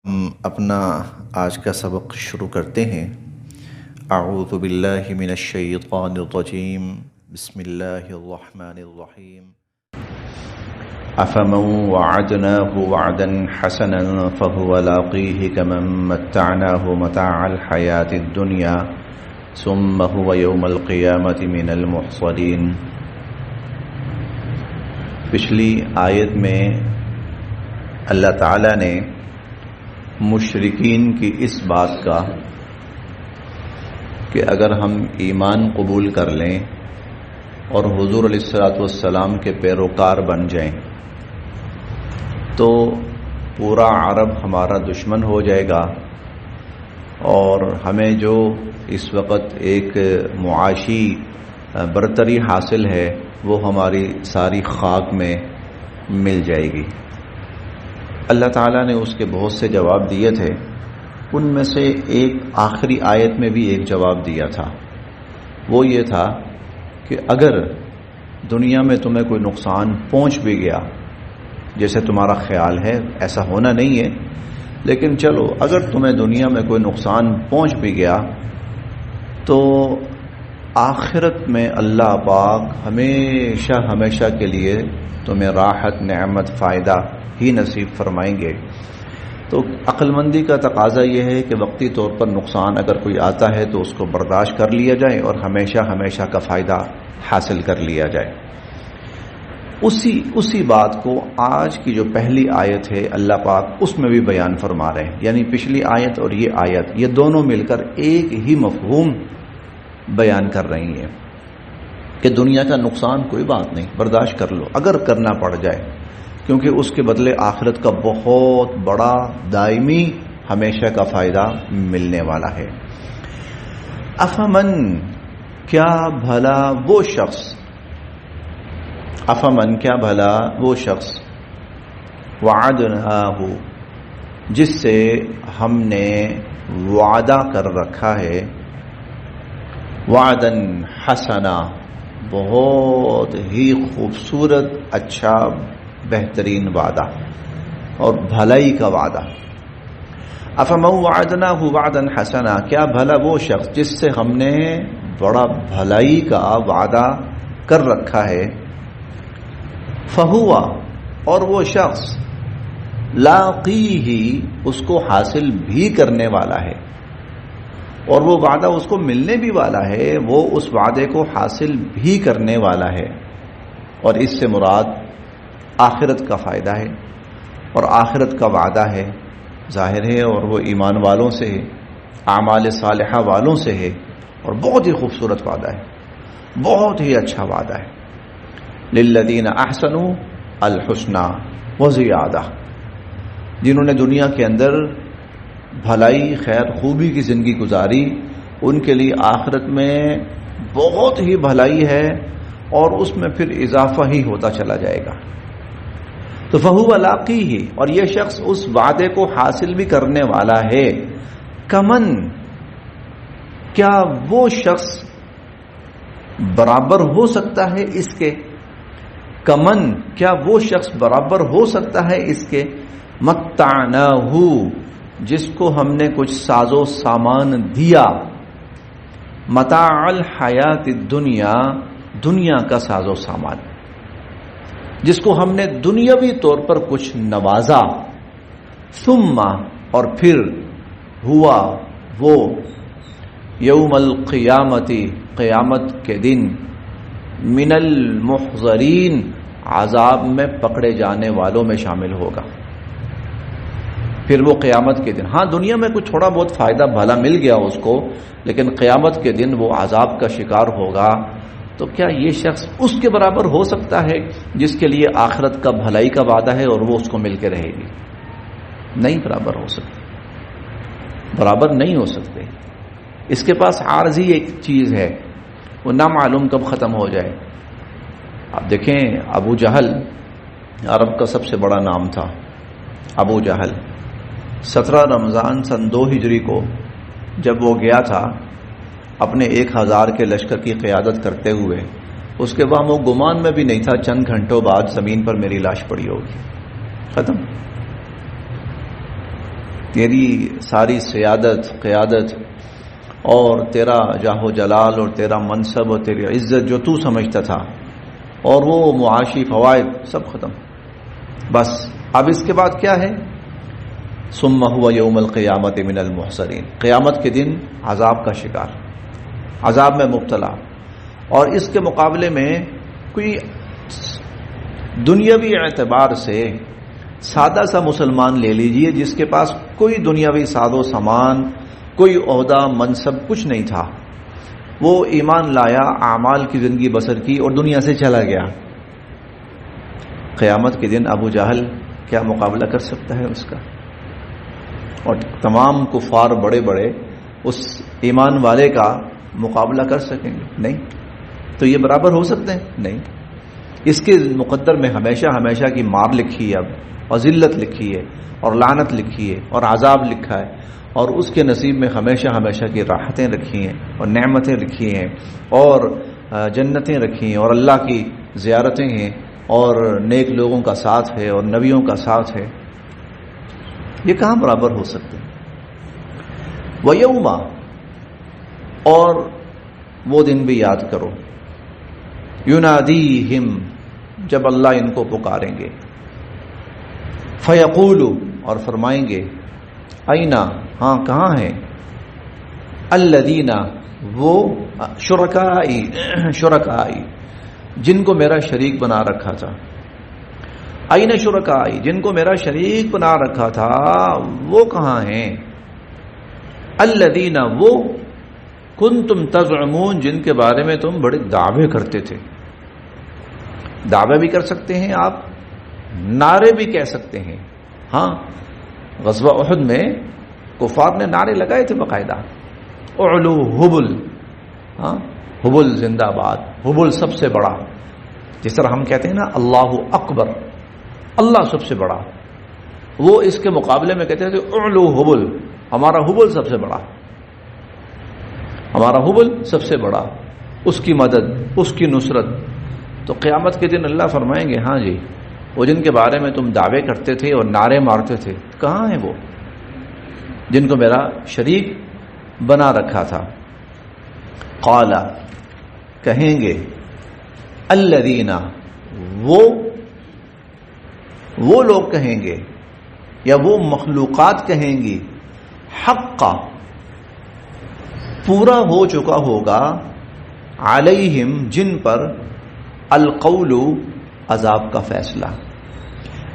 ہم اپنا آج کا سبق شروع کرتے ہیں۔ اعوذ باللہ من الشیطان الرجیم، بسم اللہ الرحمن الرحیم۔ افمن وعدناہ وعدا حسنا فهو لاقیہ کمن متعناہ متاع الحیاۃ الدنیا ثم هو یوم القیامۃ من المحضرین۔ پچھلی آیت میں اللہ تعالیٰ نے مشرکین کی اس بات کا کہ اگر ہم ایمان قبول کر لیں اور حضور علیہ الصلوۃ والسلام کے پیروکار بن جائیں تو پورا عرب ہمارا دشمن ہو جائے گا، اور ہمیں جو اس وقت ایک معاشی برتری حاصل ہے وہ ہماری ساری خاک میں مل جائے گی۔ اللہ تعالیٰ نے اس کے بہت سے جواب دیے تھے، ان میں سے ایک آخری آیت میں بھی ایک جواب دیا تھا، وہ یہ تھا کہ اگر دنیا میں تمہیں کوئی نقصان پہنچ بھی گیا، جیسے تمہارا خیال ہے ایسا ہونا نہیں ہے، لیکن چلو اگر تمہیں دنیا میں کوئی نقصان پہنچ بھی گیا تو آخرت میں اللہ پاک ہمیشہ ہمیشہ کے لیے تمہیں راحت، نعمت، فائدہ ہی نصیب فرمائیں گے۔ تو عقل مندی کا تقاضا یہ ہے کہ وقتی طور پر نقصان اگر کوئی آتا ہے تو اس کو برداشت کر لیا جائے اور ہمیشہ ہمیشہ کا فائدہ حاصل کر لیا جائے۔ اسی بات کو آج کی جو پہلی آیت ہے اللہ پاک اس میں بھی بیان فرما رہے ہیں، یعنی پچھلی آیت اور یہ آیت، یہ دونوں مل کر ایک ہی مفہوم بیان کر رہی ہیں کہ دنیا کا نقصان کوئی بات نہیں، برداشت کر لو اگر کرنا پڑ جائے، کیونکہ اس کے بدلے آخرت کا بہت بڑا دائمی ہمیشہ کا فائدہ ملنے والا ہے۔ افمن، کیا بھلا وہ شخص، افمن کیا بھلا وہ شخص، وعدناہ جس سے ہم نے وعدہ کر رکھا ہے، وعدن حسنا بہت ہی خوبصورت، اچھا، بہترین وعدہ اور بھلائی کا وعدہ۔ افمن وعدناہ وعدا حسنا، کیا بھلا وہ شخص جس سے ہم نے بڑا بھلائی کا وعدہ کر رکھا ہے، فہوا اور وہ شخص لاقیہ اس کو حاصل بھی کرنے والا ہے، اور وہ وعدہ اس کو ملنے بھی والا ہے، وہ اس وعدے کو حاصل بھی کرنے والا ہے، اور اس سے مراد آخرت کا فائدہ ہے اور آخرت کا وعدہ ہے، ظاہر ہے، اور وہ ایمان والوں سے ہے، اعمال صالحہ والوں سے ہے، اور بہت ہی خوبصورت وعدہ ہے، بہت ہی اچھا وعدہ ہے۔ للذین احسنوا الحسنی وزیادہ، جنہوں نے دنیا کے اندر بھلائی، خیر، خوبی کی زندگی گزاری، ان کے لیے آخرت میں بہت ہی بھلائی ہے، اور اس میں پھر اضافہ ہی ہوتا چلا جائے گا۔ تو فہو لاقیہ، اور یہ شخص اس وعدے کو حاصل بھی کرنے والا ہے، کمن کیا وہ شخص برابر ہو سکتا ہے اس کے، کمن کیا وہ شخص برابر ہو سکتا ہے اس کے، متعناہ جس کو ہم نے کچھ ساز و سامان دیا، متاع الحیات الدنیا دنیا کا ساز و سامان، جس کو ہم نے دنیاوی طور پر کچھ نوازا، ثم اور پھر ہوا وہ یوم القیامتی قیامت کے دن من المحضرین عذاب میں پکڑے جانے والوں میں شامل ہوگا۔ پھر وہ قیامت کے دن، ہاں دنیا میں کچھ تھوڑا بہت فائدہ بھلا مل گیا اس کو، لیکن قیامت کے دن وہ عذاب کا شکار ہوگا۔ تو کیا یہ شخص اس کے برابر ہو سکتا ہے جس کے لیے آخرت کا بھلائی کا وعدہ ہے اور وہ اس کو مل کے رہے گی؟ نہیں برابر ہو سکتے، برابر نہیں ہو سکتے۔ اس کے پاس عارضی ایک چیز ہے، وہ نہ معلوم کب ختم ہو جائے۔ آپ دیکھیں ابو جہل عرب کا سب سے بڑا نام تھا، ابو جہل 17 رمضان سن 2 ہجری کو جب وہ گیا تھا اپنے 1000 کے لشکر کی قیادت کرتے ہوئے، اس کے بعد وہ گمان میں بھی نہیں تھا چند گھنٹوں بعد زمین پر میری لاش پڑی ہوگی، ختم۔ تیری ساری سیادت قیادت اور تیرا جاہ و جلال اور تیرا منصب اور تیری عزت جو تو سمجھتا تھا اور وہ معاشی فوائد سب ختم. بس اب اس کے بعد کیا ہے؟ ثم هو یوم القیامت من المحصرین، قیامت کے دن عذاب کا شکار، عذاب میں مبتلا. اور اس کے مقابلے میں کوئی دنیاوی اعتبار سے سادہ سا مسلمان لے لیجئے جس کے پاس کوئی دنیاوی ساز و سامان، کوئی عہدہ منصب کچھ نہیں تھا، وہ ایمان لایا، اعمال کی زندگی بسر کی اور دنیا سے چلا گیا. قیامت کے دن ابو جہل کیا مقابلہ کر سکتا ہے اس کا؟ اور تمام کفار بڑے بڑے اس ایمان والے کا مقابلہ کر سکیں گے؟ نہیں. تو یہ برابر ہو سکتے ہیں؟ نہیں. اس کے مقدر میں ہمیشہ ہمیشہ کی مار لکھی ہے اب، اور ذلت لکھی ہے، اور لعنت لکھی ہے، اور عذاب لکھا ہے، اور اس کے نصیب میں ہمیشہ ہمیشہ کی راحتیں رکھی ہیں، اور نعمتیں رکھی ہیں، اور جنتیں رکھی ہیں، اور اللہ کی زیارتیں ہیں، اور نیک لوگوں کا ساتھ ہے، اور نبیوں کا ساتھ ہے. یہ کہاں برابر ہو سکتے ہیں؟ وَيَوْمَ، اور وہ دن بھی یاد کرو، يُنَادِيهِمْ، جب اللہ ان کو پکاریں گے، فَيَقُولُ، اور فرمائیں گے، اینا، ہاں کہاں ہیں، الذین، وہ شرکائی جن کو میرا شریک بنا رکھا تھا. این شرکائی، جن کو میرا شریک بنا رکھا تھا وہ کہاں ہیں. الذین، وہ کنتم تزعمون، جن کے بارے میں تم بڑے دعوے کرتے تھے. دعوے بھی کر سکتے ہیں آپ، نعرے بھی کہہ سکتے ہیں. ہاں، غزوہ احد میں کفار نے نعرے لگائے تھے باقاعدہ، اعلو حبل، ہاں حبل زندہ باد، حبل سب سے بڑا. جس طرح ہم کہتے ہیں نا اللہ اکبر، اللہ سب سے بڑا، وہ اس کے مقابلے میں کہتے تھے اعلو حبل، ہمارا حبل سب سے بڑا، ہمارا حبل سب سے بڑا، اس کی مدد، اس کی نصرت. تو قیامت کے دن اللہ فرمائیں گے ہاں جی، وہ جن کے بارے میں تم دعوے کرتے تھے اور نعرے مارتے تھے کہاں ہیں وہ جن کو میرا شریک بنا رکھا تھا. قال، کہیں گے، الذین، وہ لوگ کہیں گے یا وہ مخلوقات کہیں گی، حقا، پورا ہو چکا ہوگا، علیہم، جن پر، القول، عذاب کا فیصلہ،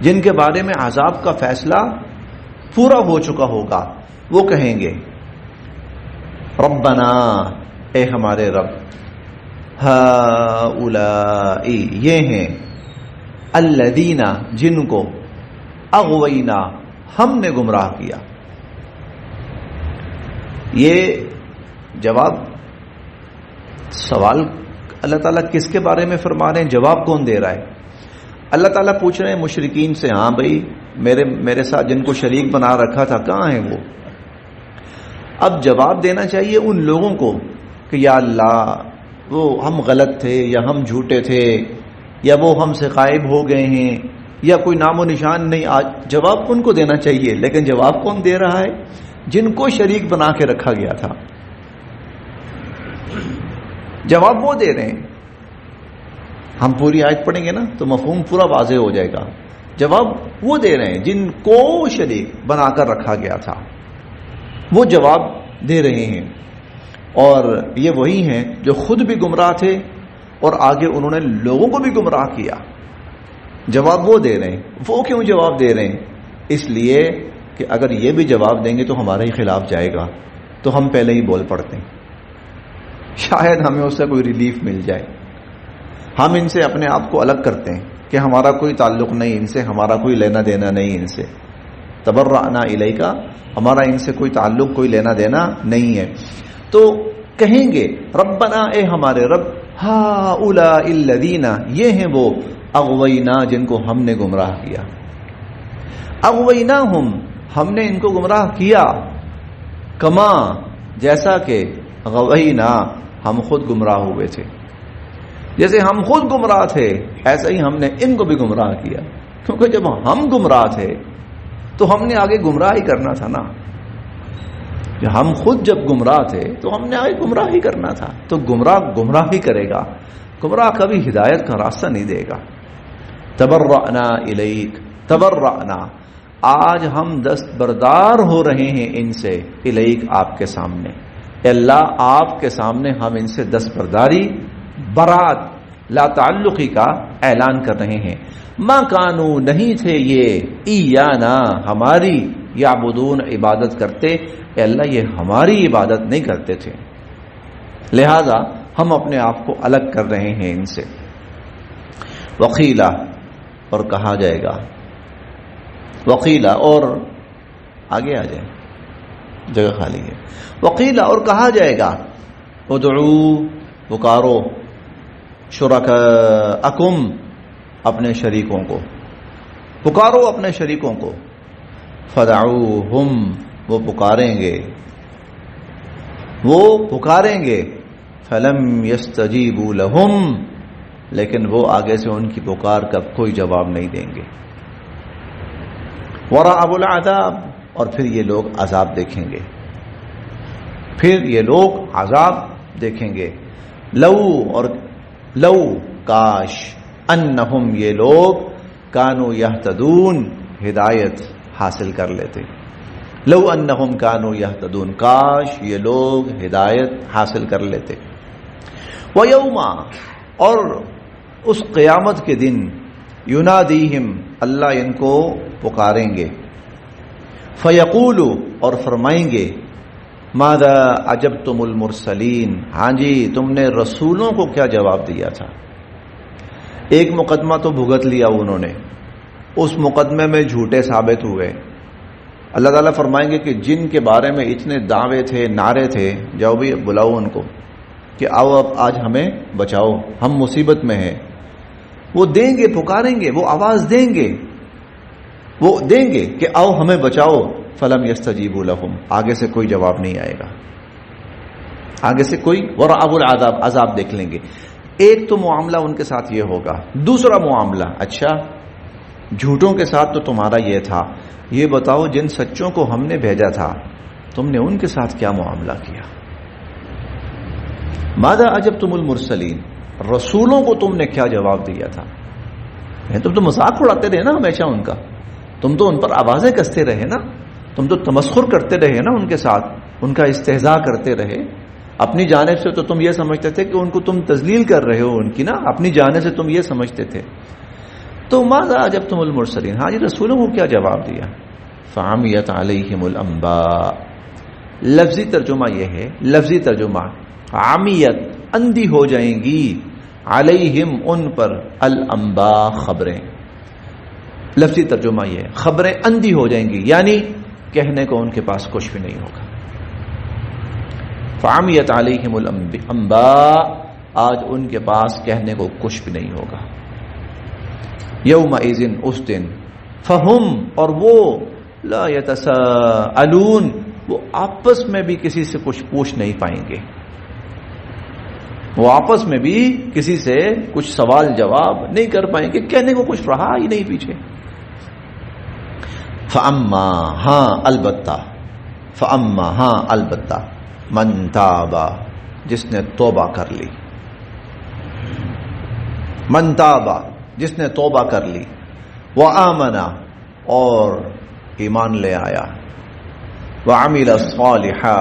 جن کے بارے میں عذاب کا فیصلہ پورا ہو چکا ہوگا، وہ کہیں گے، ربنا، اے ہمارے رب، ہؤلاء، یہ ہیں، الذین، جن کو، اغوینا، ہم نے گمراہ کیا. یہ جواب، سوال اللہ تعالیٰ کس کے بارے میں فرما رہے ہیں، جواب کون دے رہا ہے؟ اللہ تعالیٰ پوچھ رہے ہیں مشرکین سے، ہاں بھائی میرے ساتھ جن کو شریک بنا رکھا تھا کہاں ہیں وہ؟ اب جواب دینا چاہیے ان لوگوں کو کہ یا اللہ وہ ہم غلط تھے، یا ہم جھوٹے تھے، یا وہ ہم سے غائب ہو گئے ہیں، یا کوئی نام و نشان نہیں. آج جواب ان کو دینا چاہیے، لیکن جواب کون دے رہا ہے؟ جن کو شریک بنا کے رکھا گیا تھا. جواب وہ دے رہے ہیں. ہم پوری آیت پڑھیں گے نا تو مفہوم پورا واضح ہو جائے گا. جواب وہ دے رہے ہیں جن کو شریک بنا کر رکھا گیا تھا، وہ جواب دے رہے ہیں. اور یہ وہی ہیں جو خود بھی گمراہ تھے اور آگے انہوں نے لوگوں کو بھی گمراہ کیا. جواب وہ دے رہے ہیں. وہ کیوں جواب دے رہے ہیں؟ اس لیے کہ اگر یہ بھی جواب دیں گے تو ہمارے ہی خلاف جائے گا، تو ہم پہلے ہی بول پڑتے ہیں، شاید ہمیں اس سے کوئی ریلیف مل جائے. ہم ان سے اپنے آپ کو الگ کرتے ہیں کہ ہمارا کوئی تعلق نہیں ان سے، ہمارا کوئی لینا دینا نہیں ان سے. تبرأنا الیک، ہمارا ان سے کوئی تعلق، کوئی لینا دینا نہیں ہے. تو کہیں گے ربنا، اے ہمارے رب، ہؤلاء الذین، یہ ہیں وہ، اغوینا، جن کو ہم نے گمراہ کیا. اغویناہم، ہم نے ان کو گمراہ کیا، کما، جیسا کہ، غوینا، ہم خود گمراہ ہوئے تھے. جیسے ہم خود گمراہ تھے ایسا ہی ہم نے ان کو بھی گمراہ کیا. کیونکہ جب ہم گمراہ تھے تو ہم نے آگے گمراہ ہی کرنا تھا نا. ہم خود جب گمراہ تھے تو ہم نے آگے گمراہ ہی کرنا تھا. تو گمراہ ہی کرے گا، گمراہ کبھی ہدایت کا راستہ نہیں دے گا. تبرأنا الیک، تبرأنا، آج ہم دستبردار ہو رہے ہیں ان سے، الیک، آپ کے سامنے. اے اللہ آپ کے سامنے ہم ان سے دستبرداری، برات، لا تعلقی کا اعلان کر رہے ہیں. ما کانو، نہیں تھے یہ، ایانا، ہماری، یعبدون، عبادت کرتے. اے اللہ یہ ہماری عبادت نہیں کرتے تھے، لہذا ہم اپنے آپ کو الگ کر رہے ہیں ان سے. وقیلا، اور کہا جائے گا، وقیلا، اور آگے آ جائے، جگہ خالی ہے. وقیلا، اور کہا جائے گا، ادعو، پکارو، شرکاءکم، اپنے شریکوں کو، پکارو اپنے شریکوں کو. فدعوہم، وہ پکاریں گے، وہ پکاریں گے. فلم یستجیبوا لہم، لیکن وہ آگے سے ان کی پکار کا کوئی جواب نہیں دیں گے. ورأوا العذاب، اور پھر یہ لوگ عذاب دیکھیں گے، پھر یہ لوگ عذاب دیکھیں گے. لو، اور لو، کاش، انہم، یہ لوگ، کانوا یہتدون، ہدایت حاصل کر لیتے. لو انہم کانوا یہتدون، کاش یہ لوگ ہدایت حاصل کر لیتے. ویوم، اور اس قیامت کے دن، ینادیہم، اللہ ان کو پکاریں گے. فیقول، اور فرمائیں گے، ماذا اجبتم المرسلین، ہاں جی تم نے رسولوں کو کیا جواب دیا تھا. ایک مقدمہ تو بھگت لیا انہوں نے، اس مقدمے میں جھوٹے ثابت ہوئے. اللہ تعالیٰ فرمائیں گے کہ جن کے بارے میں اتنے دعوے تھے، نعرے تھے، جاؤ بھی بلاؤ ان کو کہ آؤ اب آج ہمیں بچاؤ، ہم مصیبت میں ہیں. وہ دیں گے، پکاریں گے، وہ آواز دیں گے، وہ دیں گے کہ آؤ ہمیں بچاؤ. فلم یستجیبوا لہم، آگے سے کوئی جواب نہیں آئے گا، آگے سے کوئی. ورأوا العذاب، عذاب دیکھ لیں گے. ایک تو معاملہ ان کے ساتھ یہ ہوگا. دوسرا معاملہ، اچھا جھوٹوں کے ساتھ تو تمہارا یہ تھا، یہ بتاؤ جن سچوں کو ہم نے بھیجا تھا تم نے ان کے ساتھ کیا معاملہ کیا. ماذا اجبتم المرسلین، رسولوں کو تم نے کیا جواب دیا تھا. تم تو مذاق اڑاتے رہے نا ہمیشہ ان کا، تم تو ان پر آوازیں کستے رہے نا، تم تو تمسخر کرتے رہے نا ان کے ساتھ، ان کا استہزاء کرتے رہے. اپنی جانب سے تو تم یہ سمجھتے تھے کہ ان کو تم تذلیل کر رہے ہو ان کی نا، اپنی جانب سے تم یہ سمجھتے تھے. تو ماذا اجبتم المرسلین، ہاں جی رسولوں کو کیا جواب دیا. فعمیت علیہم الانباء، لفظی ترجمہ یہ ہے، لفظی ترجمہ، عامیت، اندھی ہو جائیں گی، علیہم، ان پر، الانباء، خبریں. لفظی ترجمہ یہ ہے، خبریں اندھی ہو جائیں گی، یعنی کہنے کو ان کے پاس کچھ بھی نہیں ہوگا. فعمیت علیہم الانباء، آج ان کے پاس کہنے کو کچھ بھی نہیں ہوگا. یومئذ، اس دن، فہم، اور وہ، لا یتساءلون، وہ آپس میں بھی کسی سے کچھ پوچھ نہیں پائیں گے، وہ آپس میں بھی کسی سے کچھ سوال جواب نہیں کر پائیں گے، کہنے کو کچھ رہا ہی نہیں پیچھے. فاما، ہاں البتہ، فاما، ہاں البتہ، من تابا، جس نے توبہ کر لی، من تابا، جس نے توبہ کر لی، وآمنا، اور ایمان لے آیا، وعمل صالحا،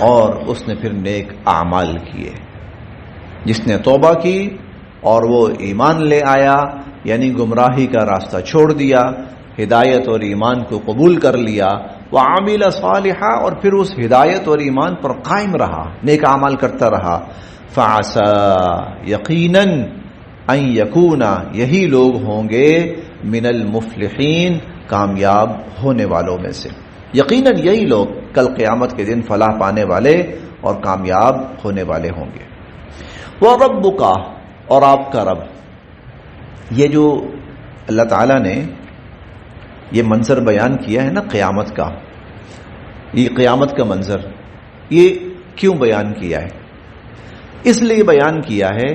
اور اس نے پھر نیک اعمال کیے. جس نے توبہ کی اور وہ ایمان لے آیا، یعنی گمراہی کا راستہ چھوڑ دیا، ہدایت اور ایمان کو قبول کر لیا، وعمل صالحا، اور پھر اس ہدایت اور ایمان پر قائم رہا، نیک اعمال کرتا رہا. فعسى، یقیناً، ان یکونا، یہی لوگ ہوں گے، من المفلحین، کامیاب ہونے والوں میں سے. یقیناً یہی لوگ کل قیامت کے دن فلاح پانے والے اور کامیاب ہونے والے ہوں گے. وَرَبُّكَ، اور آپ کا رب. یہ جو اللہ تعالیٰ نے یہ منظر بیان کیا ہے نا قیامت کا، یہ قیامت کا منظر، یہ کیوں بیان کیا ہے؟ اس لیے بیان کیا ہے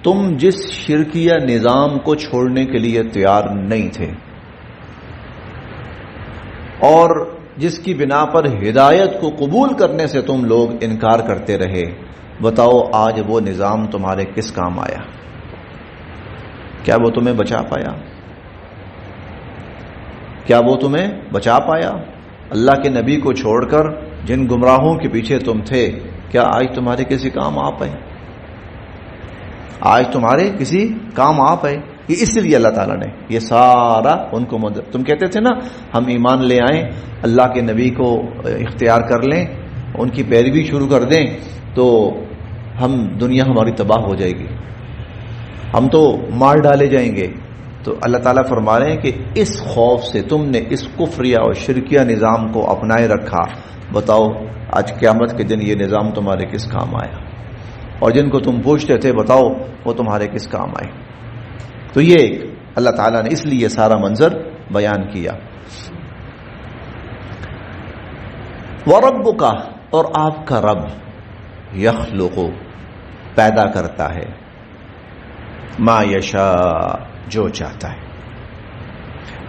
تم جس شرکیہ نظام کو چھوڑنے کے لیے تیار نہیں تھے، اور جس کی بنا پر ہدایت کو قبول کرنے سے تم لوگ انکار کرتے رہے، بتاؤ آج وہ نظام تمہارے کس کام آیا؟ کیا وہ تمہیں بچا پایا؟ کیا وہ تمہیں بچا پایا؟ اللہ کے نبی کو چھوڑ کر جن گمراہوں کے پیچھے تم تھے، کیا آج تمہارے کسی کام آ پائے؟ آج تمہارے کسی کام آ پائے؟ یہ اس لیے اللہ تعالیٰ نے یہ سارا ان کو تم کہتے تھے نا ہم ایمان لے آئیں، اللہ کے نبی کو اختیار کر لیں، ان کی پیروی شروع کر دیں تو دنیا ہماری تباہ ہو جائے گی، ہم تو مار ڈالے جائیں گے۔ تو اللہ تعالیٰ فرما رہے ہیں کہ اس خوف سے تم نے اس کفریہ اور شرکیہ نظام کو اپنائے رکھا، بتاؤ آج قیامت کے دن یہ نظام تمہارے کس کام آیا؟ اور جن کو تم پوچھتے تھے بتاؤ وہ تمہارے کس کام آئے؟ تو یہ اللہ تعالیٰ نے اس لیے یہ سارا منظر بیان کیا۔ وَرَبُّكَ، اور آپ کا رب، یخلق، پیدا کرتا ہے، ما یشاء، جو چاہتا ہے۔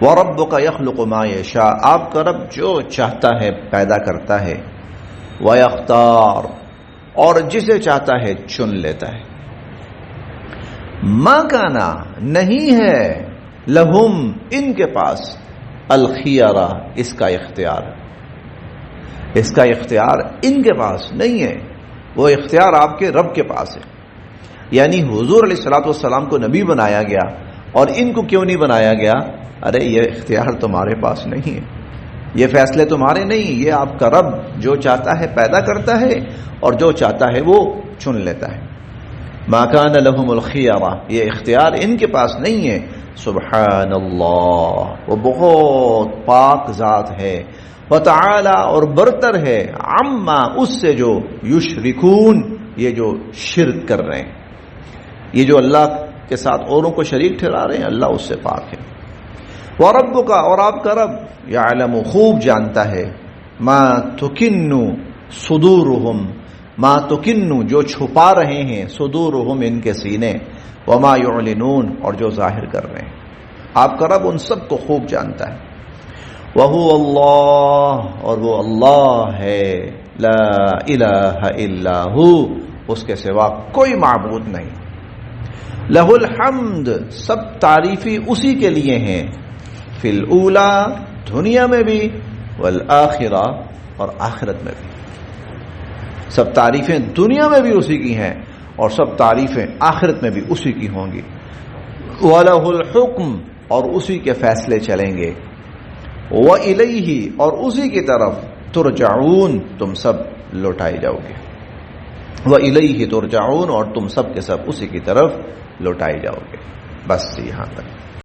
وَرَبُّكَ یخلق ما یشاء، آپ کا رب جو چاہتا ہے پیدا کرتا ہے، وَیَخْتَارُ، اور جسے چاہتا ہے چن لیتا ہے۔ ما کانا، نہیں ہے، لہم، ان کے پاس، الخیارہ، اس کا اختیار، اس کا اختیار ان کے پاس نہیں ہے، وہ اختیار آپ کے رب کے پاس ہے۔ یعنی حضور علیہ الصلوۃ والسلام کو نبی بنایا گیا اور ان کو کیوں نہیں بنایا گیا؟ ارے یہ اختیار تمہارے پاس نہیں ہے، یہ فیصلے تمہارے نہیں، یہ آپ کا رب جو چاہتا ہے پیدا کرتا ہے اور جو چاہتا ہے وہ چن لیتا ہے۔ ما کان لہم الخیارہ، یہ اختیار ان کے پاس نہیں ہے۔ سبحان اللہ، وہ بہت پاک ذات ہے، وتعالی، اور برتر ہے، عما، اس سے جو یشرکون، یہ جو شرک کر رہے ہیں، یہ جو اللہ کے ساتھ اوروں کو شریک ٹھہرا رہے ہیں، اللہ اس سے پاک ہے۔ وَرَبُّكَ، اور آپ کا رب، یعلم، خوب جانتا ہے، ما تکن صدورہم، ما تکن، جو چھپا رہے ہیں، صدورہم، ان کے سینے، وما یعلنون، اور جو ظاہر کر رہے ہیں، آپ کا رب ان سب کو خوب جانتا ہے۔ وَهُوَ اللَّهُ، اور وہ اللہ ہے، لا الہ الا ہو، اس کے سوا کوئی معبود نہیں۔ لہ الحمد، سب تعریفیں اسی کے لیے ہیں، فی الاولی، دنیا میں بھی، والآخرہ، اور آخرت میں بھی۔ سب تعریفیں دنیا میں بھی اسی کی ہیں اور سب تعریفیں آخرت میں بھی اسی کی ہوں گی۔ وَلَهُ الْحُكْمُ، اور اسی کے فیصلے چلیں گے۔ وَإِلَيْهِ، اور اسی کی طرف، ترجعون، تم سب لوٹائے جاؤ گے۔ وَإِلَيْهِ ترجعون، اور تم سب کے سب اسی کی طرف لوٹائے جاؤ گے۔ بس یہاں تک۔